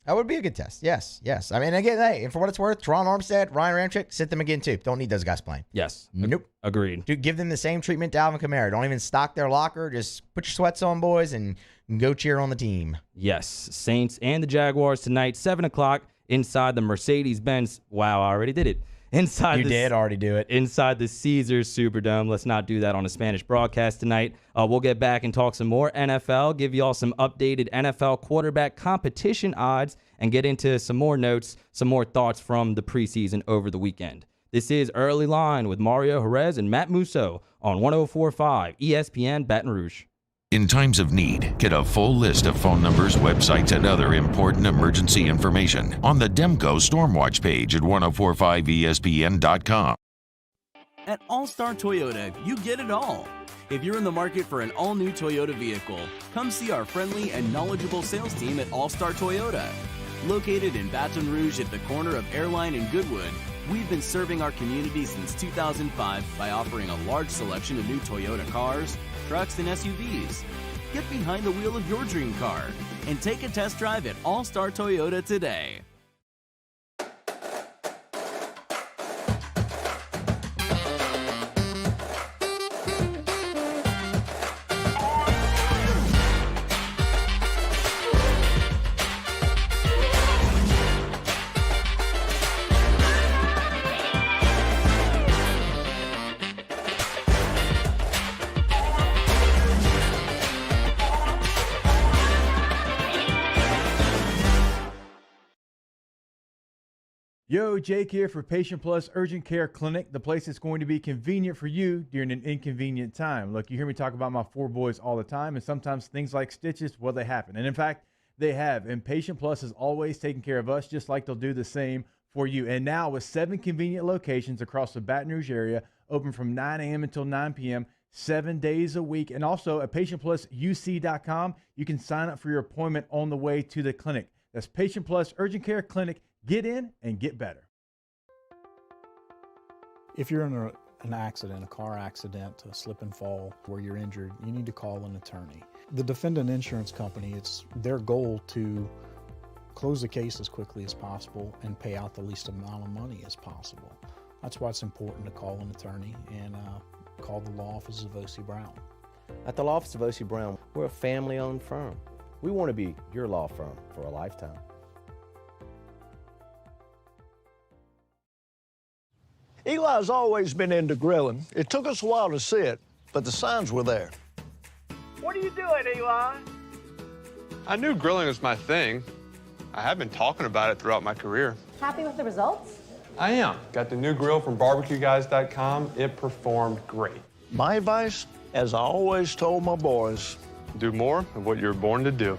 That would be a good test. Yes. I mean, again, hey, and for what it's worth, Teron Armstead, Ryan Ramczyk, sit them again, too. Don't need those guys playing. Yes. Nope. Agreed. Dude, give them the same treatment to Alvin Kamara. Don't even stock their locker. Just put your sweats on, boys, and go cheer on the team. Yes. Saints and the Jaguars tonight, 7 o'clock inside the Mercedes-Benz. Wow, I already did it. You did already do it. Inside the Caesars Superdome. Let's not do that on a Spanish broadcast tonight. We'll get back and talk some more NFL, give you all some updated NFL quarterback competition odds, and get into some more notes, some more thoughts from the preseason over the weekend. This is Early Line with Mario Jerez and Matt Musso on 104.5 ESPN Baton Rouge. In times of need, get a full list of phone numbers, websites, and other important emergency information on the Demco Stormwatch page at 1045espn.com. At All-Star Toyota, you get it all. If you're in the market for an all-new Toyota vehicle, come see our friendly and knowledgeable sales team at All-Star Toyota. Located in Baton Rouge at the corner of Airline and Goodwood, we've been serving our community since 2005 by offering a large selection of new Toyota cars, trucks, and SUVs. Get behind the wheel of your dream car and take a test drive at All-Star Toyota today. Yo, Jake here for Patient Plus Urgent Care Clinic, the place that's going to be convenient for you during an inconvenient time. Look, you hear me talk about my 4 boys all the time, and sometimes things like stitches, well, they happen. And in fact, they have. And Patient Plus is always taking care of us, just like they'll do the same for you. And now with 7 convenient locations across the Baton Rouge area, open from 9 a.m. until 9 p.m., 7 days a week. And also at PatientPlusUC.com, you can sign up for your appointment on the way to the clinic. That's Patient Plus Urgent Care Clinic. Get in and get better. If you're in an accident, a car accident, a slip and fall where you're injured, you need to call an attorney. The defendant insurance company, it's their goal to close the case as quickly as possible and pay out the least amount of money as possible. That's why it's important to call an attorney and call the law office of OSSIE Brown. At the law office of OSSIE Brown, we're a family-owned firm. We want to be your law firm for a lifetime. Eli's always been into grilling. It took us a while to see it, but the signs were there. What are you doing, Eli? I knew grilling was my thing. I have been talking about it throughout my career. Happy with the results? I am. Got the new grill from barbecueguys.com. It performed great. My advice, as I always told my boys, do more of what you were born to do.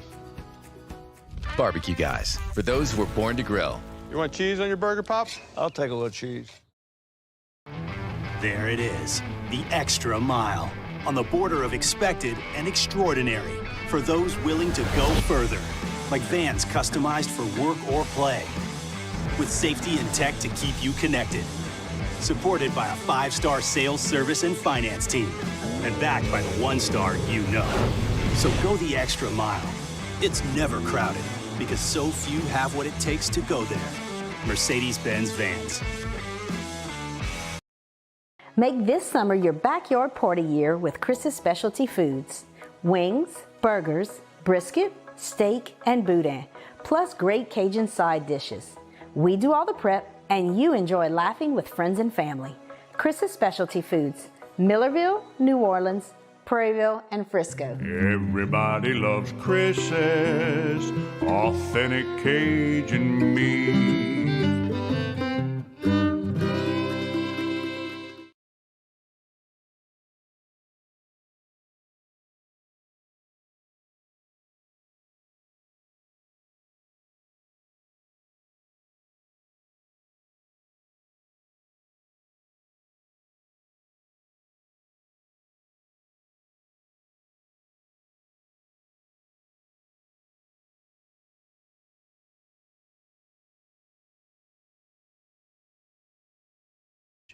Barbecue Guys, for those who were born to grill. You want cheese on your burger, Pops? I'll take a little cheese. There it is, the extra mile, on the border of expected and extraordinary, for those willing to go further, like vans customized for work or play, with safety and tech to keep you connected, supported by a 5-star sales, service, and finance team, and backed by the 1-star you know. So go the extra mile. It's never crowded, because so few have what it takes to go there. Mercedes-Benz Vans. Make this summer your backyard party year with Chris's Specialty Foods. Wings, burgers, brisket, steak, and boudin, plus great Cajun side dishes. We do all the prep, and you enjoy laughing with friends and family. Chris's Specialty Foods, Millerville, New Orleans, Prairieville, and Frisco. Everybody loves Chris's authentic Cajun meat.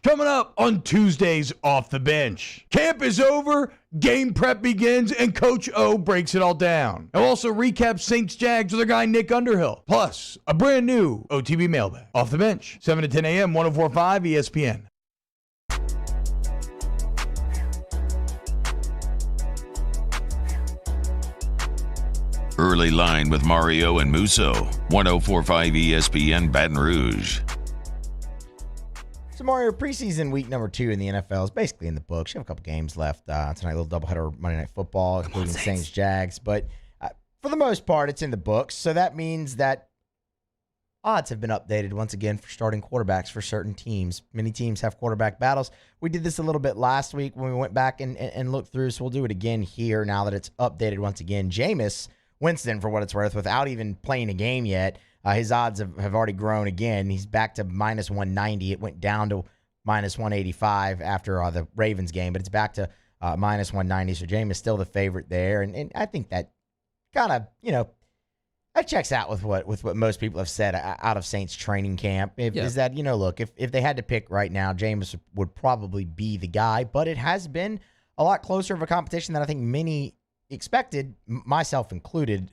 Coming up on Tuesdays Off the Bench. Camp is over, game prep begins, and Coach O breaks it all down. I'll also recap Saints Jags with our guy Nick Underhill. Plus, a brand new OTB mailbag. Off the Bench, 7 to 10 a.m., 104.5 ESPN. Early Line with Mario and Musso, 104.5 ESPN Baton Rouge. So, Mario, preseason week number 2 in the NFL is basically in the books. You have a couple games left tonight, a little doubleheader Monday Night Football, including Saints Jags. But for the most part, it's in the books. So that means that odds have been updated once again for starting quarterbacks for certain teams. Many teams have quarterback battles. We did this a little bit last week when we went back and looked through, so we'll do it again here now that it's updated once again. Jameis Winston, for what it's worth, without even playing a game yet, his odds have already grown again. He's back to minus 190. It went down to minus 185 after the Ravens game, but it's back to minus 190. So Jameis is still the favorite there. And I think that kind of, that checks out with what most people have said out of Saints training camp. Is that, look, if they had to pick right now, Jameis would probably be the guy, but it has been a lot closer of a competition than I think many expected, myself included,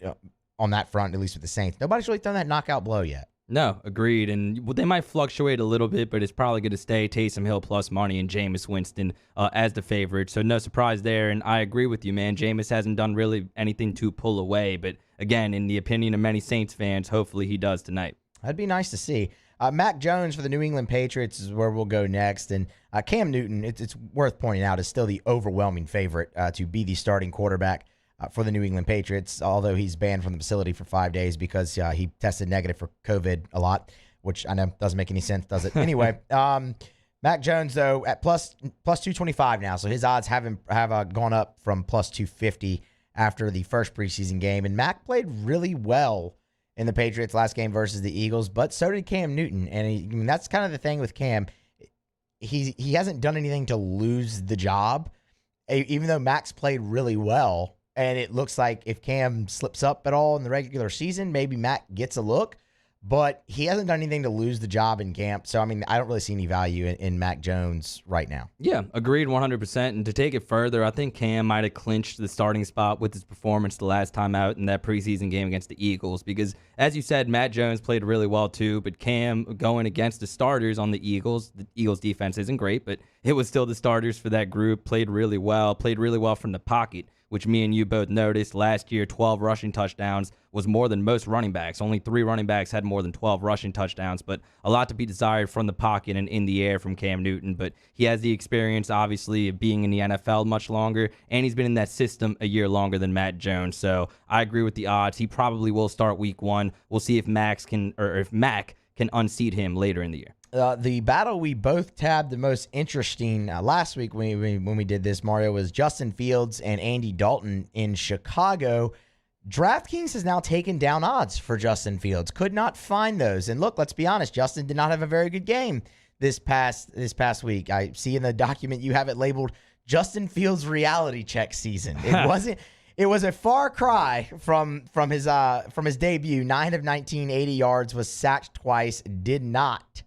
on that front, at least with the Saints. Nobody's really thrown that knockout blow yet. No, agreed. And they might fluctuate a little bit, but it's probably going to stay Taysom Hill plus money and Jameis Winston as the favorite. So no surprise there. And I agree with you, man. Jameis hasn't done really anything to pull away. But again, in the opinion of many Saints fans, hopefully he does tonight. That'd be nice to see. Mac Jones for the New England Patriots is where we'll go next. And Cam Newton, it's worth pointing out, is still the overwhelming favorite to be the starting quarterback for the New England Patriots, although he's banned from the facility for 5 days because he tested negative for COVID a lot, which I know doesn't make any sense, does it? Anyway, Mac Jones, though, at plus 225 now, so his odds have gone up from plus 250 after the first preseason game. And Mac played really well in the Patriots' last game versus the Eagles, but so did Cam Newton. And that's kind of the thing with Cam. He hasn't done anything to lose the job, even though Mac's played really well. And it looks like if Cam slips up at all in the regular season, maybe Mac gets a look. But he hasn't done anything to lose the job in camp. So, I mean, I don't really see any value in Mac Jones right now. Yeah, agreed 100%. And to take it further, I think Cam might have clinched the starting spot with his performance the last time out in that preseason game against the Eagles. Because, as you said, Matt Jones played really well too. But Cam going against the starters on the Eagles defense isn't great, but it was still the starters for that group, played really well from the pocket, which me and you both noticed. Last year, 12 rushing touchdowns was more than most running backs. Only 3 running backs had more than 12 rushing touchdowns, but a lot to be desired from the pocket and in the air from Cam Newton. But he has the experience, obviously, of being in the NFL much longer, and he's been in that system a year longer than Matt Jones. So I agree with the odds. He probably will start week 1. We'll see if Mac can unseat him later in the year. The battle we both tabbed the most interesting last week when we did this, Mario, was Justin Fields and Andy Dalton in Chicago. DraftKings has now taken down odds for Justin Fields. Could not find those. And look, let's be honest, Justin did not have a very good game this past week. I see in the document you have it labeled Justin Fields reality check season. It wasn't. It was a far cry from his debut. 9 of 19, 80 yards, was sacked twice, did not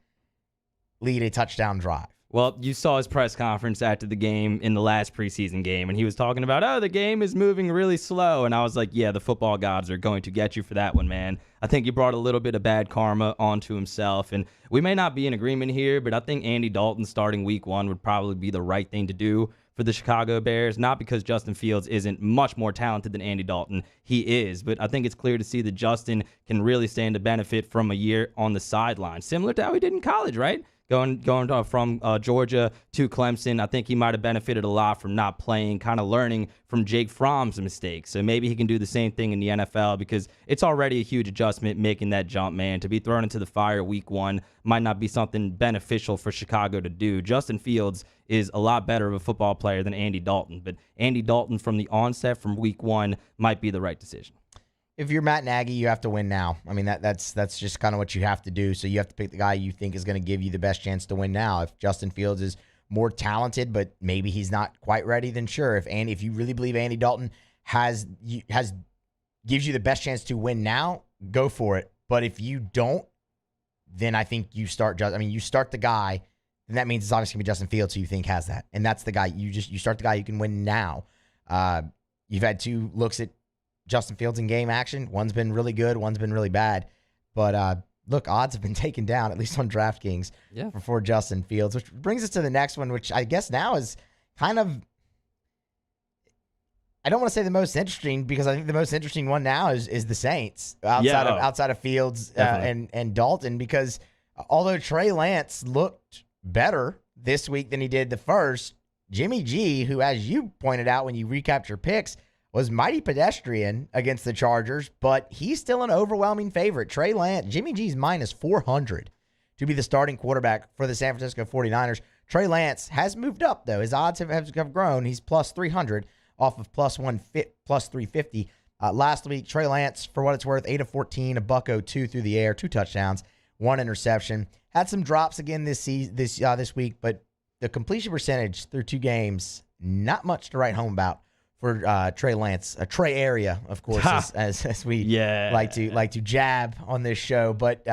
lead a touchdown drive. Well, you saw his press conference after the game in the last preseason game, and he was talking about, the game is moving really slow. And I was like, yeah, the football gods are going to get you for that one, man. I think he brought a little bit of bad karma onto himself. And we may not be in agreement here, but I think Andy Dalton starting week 1 would probably be the right thing to do for the Chicago Bears. Not because Justin Fields isn't much more talented than Andy Dalton. He is. But I think it's clear to see that Justin can really stand to benefit from a year on the sideline, similar to how he did in college, right? Going from Georgia to Clemson, I think he might have benefited a lot from not playing, kind of learning from Jake Fromm's mistakes. So maybe he can do the same thing in the NFL, because it's already a huge adjustment making that jump, man. To be thrown into the fire week 1 might not be something beneficial for Chicago to do. Justin Fields is a lot better of a football player than Andy Dalton, but Andy Dalton from the onset from week 1 might be the right decision. If you're Matt Nagy, you have to win now. I mean, that's just kind of what you have to do. So you have to pick the guy you think is going to give you the best chance to win now. If Justin Fields is more talented, but maybe he's not quite ready, then sure. If you really believe Andy Dalton gives you the best chance to win now, go for it. But if you don't, then I think you start the guy then that means it's obviously going to be Justin Fields who you think has that. And that's the guy you start the guy you can win now. You've had 2 looks at Justin Fields in game action. One's been really good, one's been really bad. But look, odds have been taken down, at least on DraftKings, for Justin Fields, which brings us to the next one, which I guess now is kind of, I don't want to say the most interesting, because I think the most interesting one now is the Saints outside of Fields and Dalton, because although Trey Lance looked better this week than he did the first, Jimmy G, who, as you pointed out when you recapped your picks, was mighty pedestrian against the Chargers, but he's still an overwhelming favorite. Trey Lance, Jimmy G's minus 400 to be the starting quarterback for the San Francisco 49ers. Trey Lance has moved up, though. His odds have grown. He's plus 300 off of plus 350. Last week, Trey Lance, for what it's worth, 8 of 14, a $102 through the air, 2 touchdowns, 1 interception. Had some drops again this week, but the completion percentage through 2 games, not much to write home about for Trey Lance. A Trey area, of course, as we like to jab on this show. But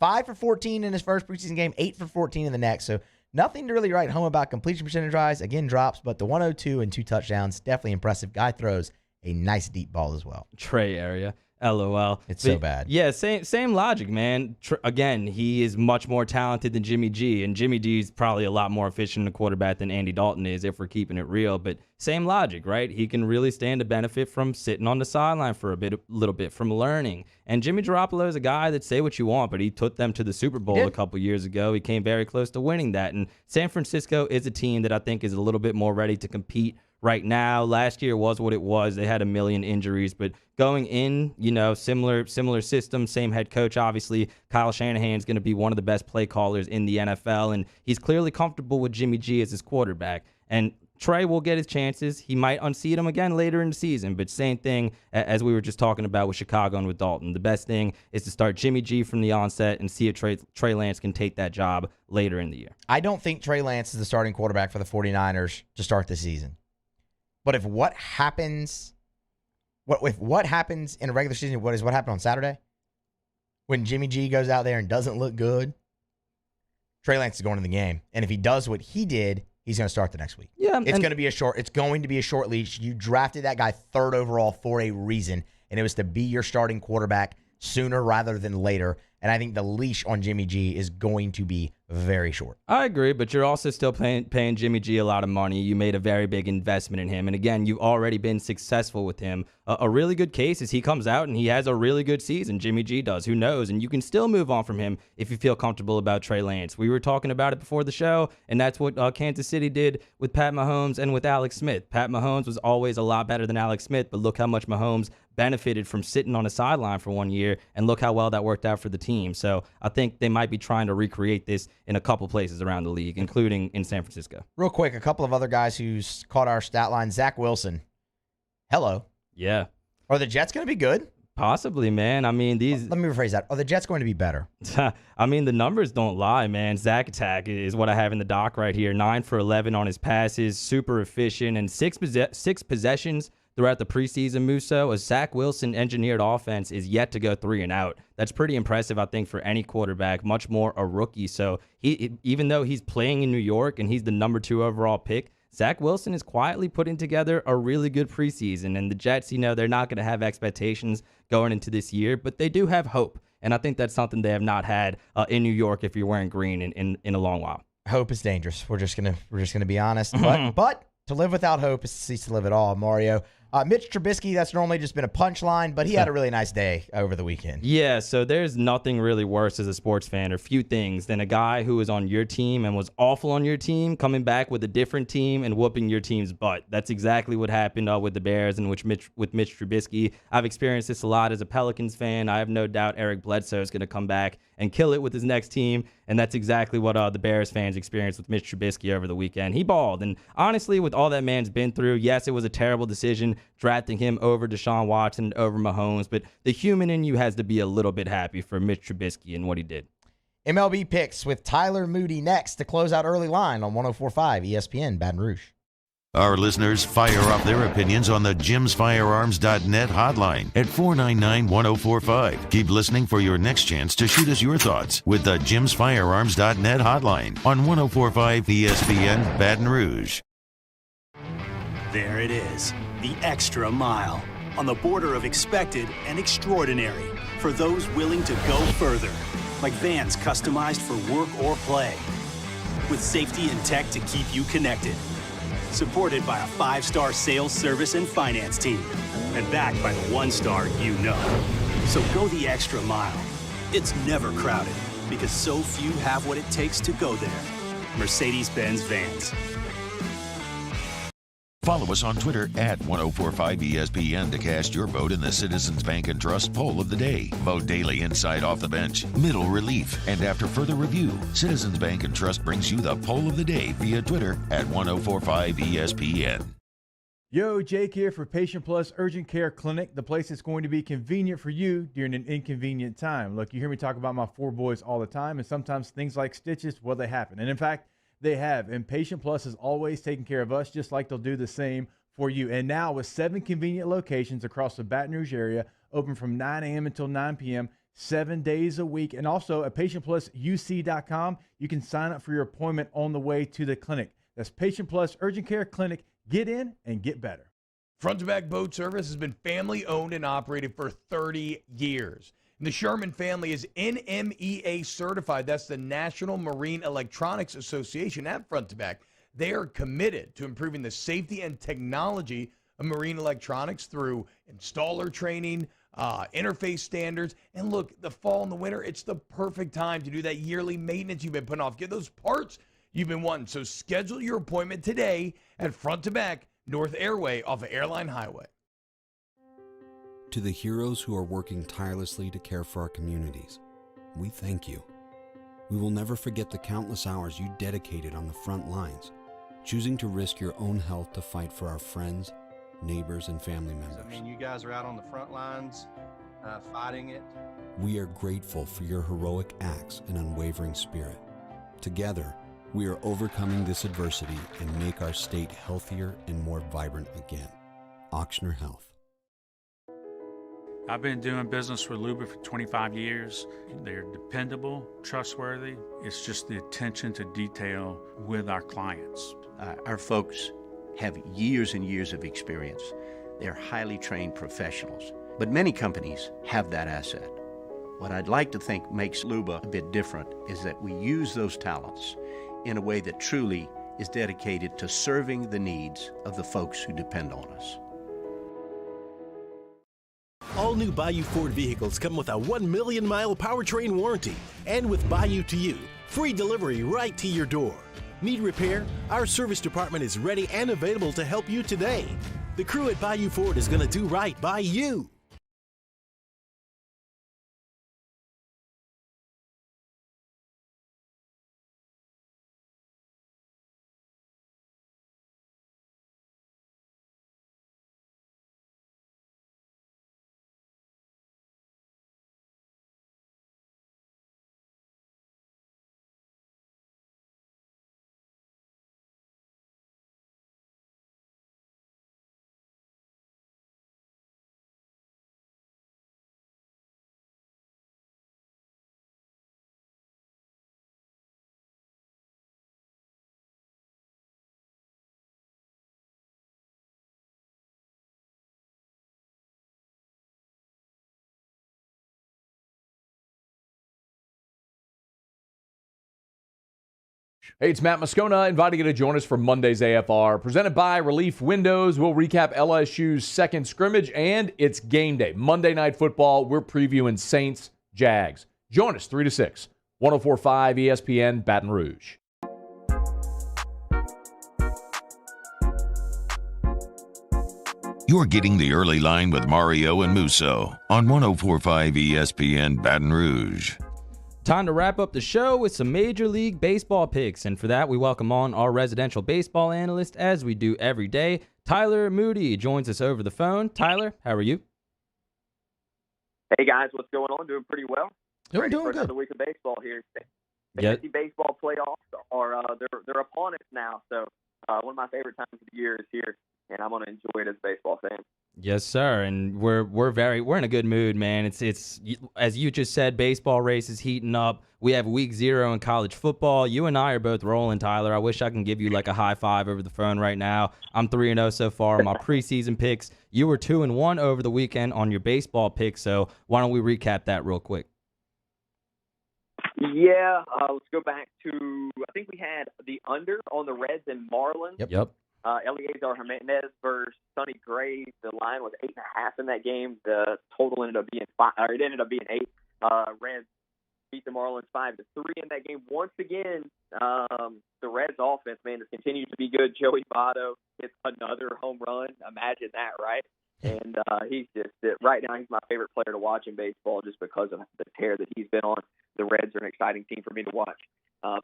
5 for 14 in his first preseason game, 8 for 14 in the next. So nothing to really write home about completion percentage-wise. Again, drops, but the 102 and 2 touchdowns, definitely impressive. Guy throws a nice deep ball as well. Trey area. LOL. It's so bad. Yeah, same logic, man. Again, he is much more talented than Jimmy G, and Jimmy G is probably a lot more efficient in a quarterback than Andy Dalton is, if we're keeping it real. But same logic, right? He can really stand to benefit from sitting on the sideline for a little bit, from learning. And Jimmy Garoppolo is a guy that, say what you want, but he took them to the Super Bowl a couple years ago. He came very close to winning that. And San Francisco is a team that I think is a little bit more ready to compete right now. Last year was what it was. They had a million injuries, but going in, similar system, same head coach, obviously. Kyle Shanahan's going to be one of the best play callers in the NFL, and he's clearly comfortable with Jimmy G as his quarterback. And Trey will get his chances. He might unseat him again later in the season, but same thing as we were just talking about with Chicago and with Dalton. The best thing is to start Jimmy G from the onset and see if Trey Lance can take that job later in the year. I don't think Trey Lance is the starting quarterback for the 49ers to start the season. But if what happens in a regular season, what happened on Saturday, when Jimmy G goes out there and doesn't look good, Trey Lance is going to the game. And if he does what he did, he's going to start the next week. Yeah, it's going to be a short leash. You drafted that guy 3rd overall for a reason, and it was to be your starting quarterback sooner rather than later. And I think the leash on Jimmy G is going to be very short. I agree, but you're also still paying Jimmy G a lot of money. You made a very big investment in him. And again, you've already been successful with him. A really good case is he comes out and he has a really good season. Jimmy G does. Who knows? And you can still move on from him if you feel comfortable about Trey Lance. We were talking about it before the show, and that's what Kansas City did with Pat Mahomes and with Alex Smith. Pat Mahomes was always a lot better than Alex Smith, but look how much Mahomes benefited from sitting on a sideline for 1 year, and look how well that worked out for the team. So I think they might be trying to recreate this in a couple places around the league, including in San Francisco. Real quick, a couple of other guys who's caught our stat line. Zach Wilson. Hello. Yeah. Are the Jets going to be good? Possibly, man. I mean, Let me rephrase that. Are the Jets going to be better? I mean, the numbers don't lie, man. Zach Attack is what I have in the doc right here. 9 for 11 on his passes, super efficient, and six possessions throughout the preseason, Musso. A Zach Wilson engineered offense is yet to go 3 and out. That's pretty impressive, I think, for any quarterback, much more a rookie. So even though he's playing in New York and he's the number 2 overall pick, Zach Wilson is quietly putting together a really good preseason. And the Jets, they're not going to have expectations going into this year, but they do have hope. And I think that's something they have not had in New York if you're wearing green in a long while. Hope is dangerous. We're just gonna be honest. But to live without hope is to cease to live at all, Mario. Mitch Trubisky, that's normally just been a punchline, but he had a really nice day over the weekend. Yeah, so there's nothing really worse as a sports fan, or few things, than a guy who was on your team and was awful on your team coming back with a different team and whooping your team's butt. That's exactly what happened with the Bears and with Mitch Trubisky. I've experienced this a lot as a Pelicans fan. I have no doubt Eric Bledsoe is going to come back and kill it with his next team, and that's exactly what the Bears fans experienced with Mitch Trubisky over the weekend. He balled, and honestly, with all that man's been through, yes, it was a terrible decision drafting him over Deshaun Watson and over Mahomes, but the human in you has to be a little bit happy for Mitch Trubisky and what he did. MLB picks with Tyler Moody next to close out early line on 104.5 ESPN Baton Rouge. Our listeners fire off their opinions on the jimsfirearms.net hotline at 499-1045. Keep listening for your next chance to shoot us your thoughts with the jimsfirearms.net hotline on 1045 ESPN Baton Rouge. There it is, the extra mile, on the border of expected and extraordinary for those willing to go further, like vans customized for work or play, with safety and tech to keep you connected. Supported by a 5-star sales, service, and finance team. And backed by the 1-star you know. So go the extra mile. It's never crowded because so few have what it takes to go there. Mercedes-Benz Vans. Follow us on Twitter at 1045ESPN to cast your vote in the Citizens Bank and Trust Poll of the Day. Vote daily inside Off the Bench, Middle Relief, and after further review, Citizens Bank and Trust brings you the Poll of the Day via Twitter at 1045ESPN. Yo, Jake here for Patient Plus Urgent Care Clinic, the place that's going to be convenient for you during an inconvenient time. Look, you hear me talk about my 4 boys all the time, and sometimes things like stitches, well, they happen. And in fact, they have. And Patient Plus is always taking care of us, just like they'll do the same for you. And now with 7 convenient locations across the Baton Rouge area, open from 9 a.m. until 9 p.m., 7 days a week. And also at patientplusuc.com, you can sign up for your appointment on the way to the clinic. That's Patient Plus Urgent Care Clinic. Get in and get better. Front to Back Boat Service has been family owned and operated for 30 years. And the Sherman family is NMEA certified. That's the National Marine Electronics Association at Front to Back. They are committed to improving the safety and technology of marine electronics through installer training, interface standards. And look, the fall and the winter, it's the perfect time to do that yearly maintenance you've been putting off. Get those parts you've been wanting. So schedule your appointment today at Front to Back, North Airway off of Airline Highway. To the heroes who are working tirelessly to care for our communities, we thank you. We will never forget the countless hours you dedicated on the front lines, choosing to risk your own health to fight for our friends, neighbors, and family members. I mean, you guys are out on the front lines fighting it. We are grateful for your heroic acts and unwavering spirit. Together, we are overcoming this adversity and make our state healthier and more vibrant again. Ochsner Health. I've been doing business with Luba for 25 years. They're dependable, trustworthy. It's just the attention to detail with our clients. Our folks have years and years of experience. They're highly trained professionals, but many companies have that asset. What I'd like to think makes Luba a bit different is that we use those talents in a way that truly is dedicated to serving the needs of the folks who depend on us. All new Bayou Ford vehicles come with a 1 million-mile powertrain warranty. And with Bayou to You, free delivery right to your door. Need repair? Our service department is ready and available to help you today. The crew at Bayou Ford is going to do right by you. Hey, it's Matt Moscona inviting you to join us for Monday's AFR. Presented by Relief Windows. We'll recap LSU's second scrimmage, and it's game day. Monday Night Football. We're previewing Saints, Jags. Join us 3 to 6. 104.5 ESPN Baton Rouge. You're getting the early line with Mario and Musso on 104.5 ESPN Baton Rouge. Time to wrap up the show with some Major League Baseball picks. And for that, we welcome on our residential baseball analyst, as we do every day. Tyler Moody joins us over the phone. Tyler, how are you? Hey, guys. What's going on? Doing pretty well. Doing for good. another week of baseball here. Yeah. Fantasy baseball playoffs are they're upon us now. So one of my favorite times of the year is here, and I'm going to enjoy it as a baseball fan. Yes, sir. And we're in a good mood, man. It's as you just said, baseball race is heating up. We have week 0 in college football. You and I are both rolling, Tyler. I wish I can give you like a high five over the phone right now. I'm 3-0 so far on my preseason picks. You were 2-1 over the weekend on your baseball picks. So why don't we recap that real quick? Yeah, let's go back to, I think we had the under on the Reds and Marlins. Yep. Eliezer Jimenez versus Sonny Gray. The line was 8.5 in that game. The total ended up being 5, or it ended up being 8. Reds beat the Marlins 5-3 in that game. Once again, the Reds offense, man, has continued to be good. Joey Votto hits another home run. Imagine that, right? And he's just, right now, he's my favorite player to watch in baseball just because of the tear that he's been on. The Reds are an exciting team for me to watch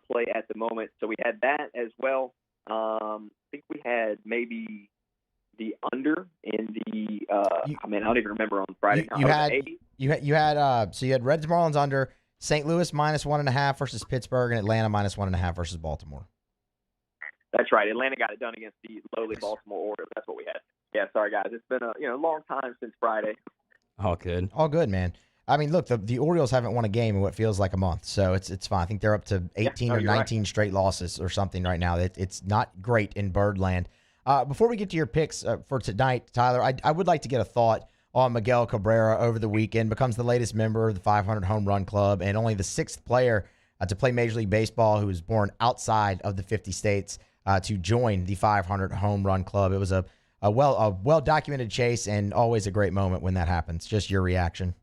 play at the moment. So we had that as well. I think we had maybe the under in the. I don't even remember on Friday. You had Reds Marlins under, St. Louis -1.5 versus Pittsburgh, and Atlanta -1.5 versus Baltimore. That's right. Atlanta got it done against the lowly Baltimore Orioles. That's what we had. Yeah, sorry guys. It's been a long time since Friday. All good. All good, man. I mean, look, the Orioles haven't won a game in what feels like a month, so it's fine. I think they're up to 18 or 19 straight losses or something right now. It's not great in Birdland. Before we get to your picks for tonight, Tyler, I would like to get a thought on Miguel Cabrera over the weekend. Becomes the latest member of the 500 Home Run Club and only the 6th player to play Major League Baseball who was born outside of the 50 states to join the 500 Home Run Club. It was a well-documented chase and always a great moment when that happens. Just your reaction.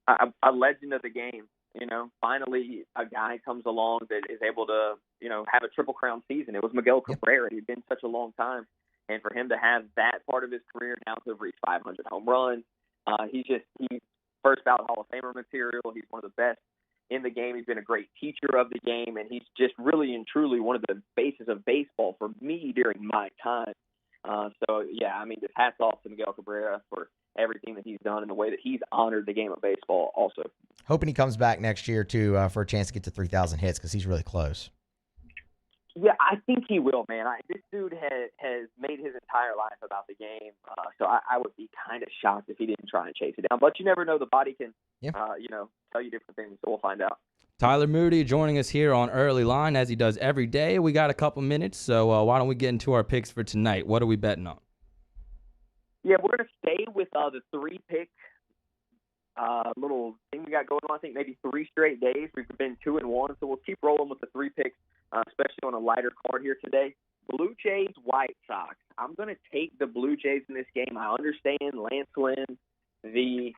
A legend of the game, finally a guy comes along that is able to, have a Triple Crown season. It was Miguel Cabrera. He'd been such a long time. And for him to have that part of his career now to reach 500 home runs, he's first ballot Hall of Famer material. He's one of the best in the game. He's been a great teacher of the game, and he's just really and truly one of the faces of baseball for me during my time. Just hats off to Miguel Cabrera for everything that he's done and the way that he's honored the game of baseball also. Hoping he comes back next year, too, for a chance to get to 3,000 hits because he's really close. Yeah, I think he will, man. This dude has made his entire life about the game, so I would be kind of shocked if he didn't try and chase it down. But you never know. The body can, tell you different things, so we'll find out. Tyler Moody joining us here on Early Line as he does every day. We got a couple minutes, so why don't we get into our picks for tonight? What are we betting on? Yeah, we're going to stay with the 3-pick little thing we got going on. I think maybe 3 straight days. We've been 2-1, so we'll keep rolling with the 3 picks, especially on a lighter card here today. Blue Jays, White Sox. I'm going to take the Blue Jays in this game. I understand Lance Lynn, the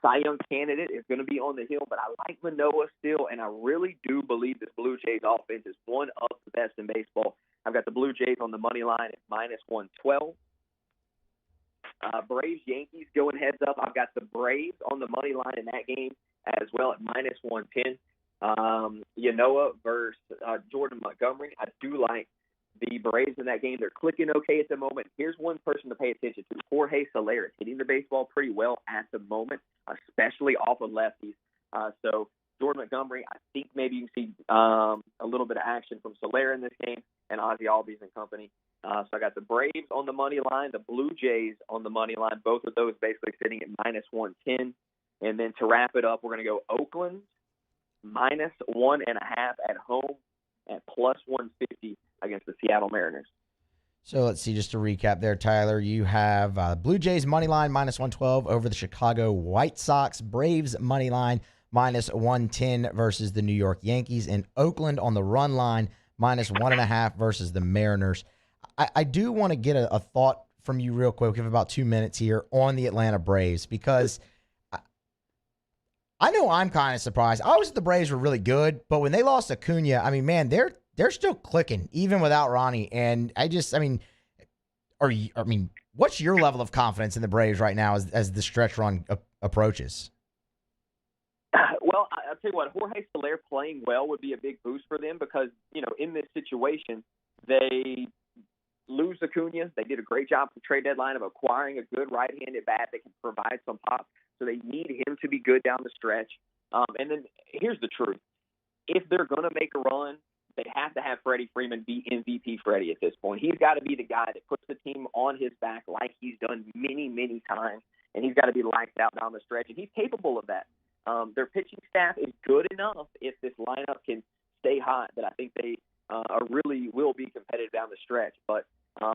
Cy Young candidate, is going to be on the hill, but I like Manoah still, and I really do believe this Blue Jays offense is one of the best in baseball. I've got the Blue Jays on the money line at -112. Braves, Yankees going heads up. I've got the Braves on the money line in that game as well at -110. Yanoa versus Jordan Montgomery. I do like the Braves in that game. They're clicking okay at the moment. Here's one person to pay attention to. Jorge Soler hitting the baseball pretty well at the moment, especially off of lefties. So Jordan Montgomery, I think maybe you can see a little bit of action from Soler in this game and Ozzie Albies and company. So I got the Braves on the money line, the Blue Jays on the money line, both of those basically sitting at -110. And then to wrap it up, we're going to go Oakland -1.5 at home at +150 against the Seattle Mariners. So let's see, just to recap there, Tyler, you have Blue Jays money line -112 over the Chicago White Sox, Braves money line -110 versus the New York Yankees, and Oakland on the run line -1.5 versus the Mariners. I do want to get a thought from you real quick. We have about 2 minutes here on the Atlanta Braves because I know I'm kind of surprised. I was the Braves were really good, but when they lost Acuna, I mean, man, they're still clicking even without Ronnie. And what's your level of confidence in the Braves right now as the stretch run approaches? Well, I'll tell you what, Jorge Soler playing well would be a big boost for them because, in this situation, they lose Acuna. They did a great job at the trade deadline of acquiring a good right-handed bat that can provide some pop. So they need him to be good down the stretch. And then here's the truth. If they're going to make a run, they have to have Freddie Freeman be MVP Freddie at this point. He's got to be the guy that puts the team on his back like he's done many, many times, and he's got to be lights out down the stretch, and he's capable of that. Their pitching staff is good enough if this lineup can stay hot that I think they really will be competitive down the stretch. But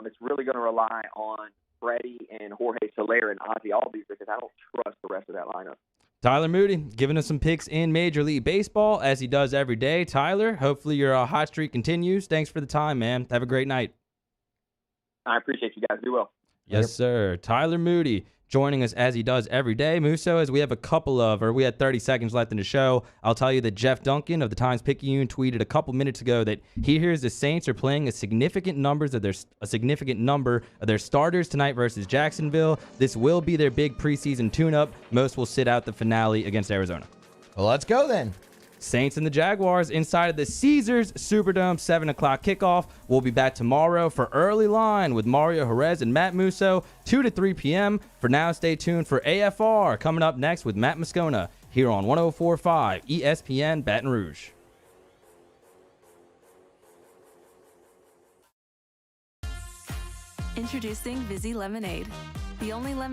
it's really going to rely on Freddie and Jorge Soler and Ozzie Albies because I don't trust the rest of that lineup. Tyler Moody giving us some picks in Major League Baseball as he does every day. Tyler, hopefully your hot streak continues. Thanks for the time, man. Have a great night. I appreciate you guys. Be well. Yes, sir. Tyler Moody joining us as he does every day. Musso, as we have we had 30 seconds left in the show, I'll tell you that Jeff Duncan of the Times-Picayune tweeted a couple minutes ago that he hears the Saints are playing a significant number of their starters tonight versus Jacksonville. This will be their big preseason tune-up. Most will sit out the finale against Arizona. Well, let's go then. Saints and the Jaguars inside of the Caesars Superdome, 7 o'clock kickoff. We'll be back tomorrow for Early Line with Mario Jerez and Matt Musso, 2 to 3 p.m. For now, stay tuned for AFR coming up next with Matt Moscona here on 104.5 ESPN Baton Rouge. Introducing Vizzy Lemonade, the only lemon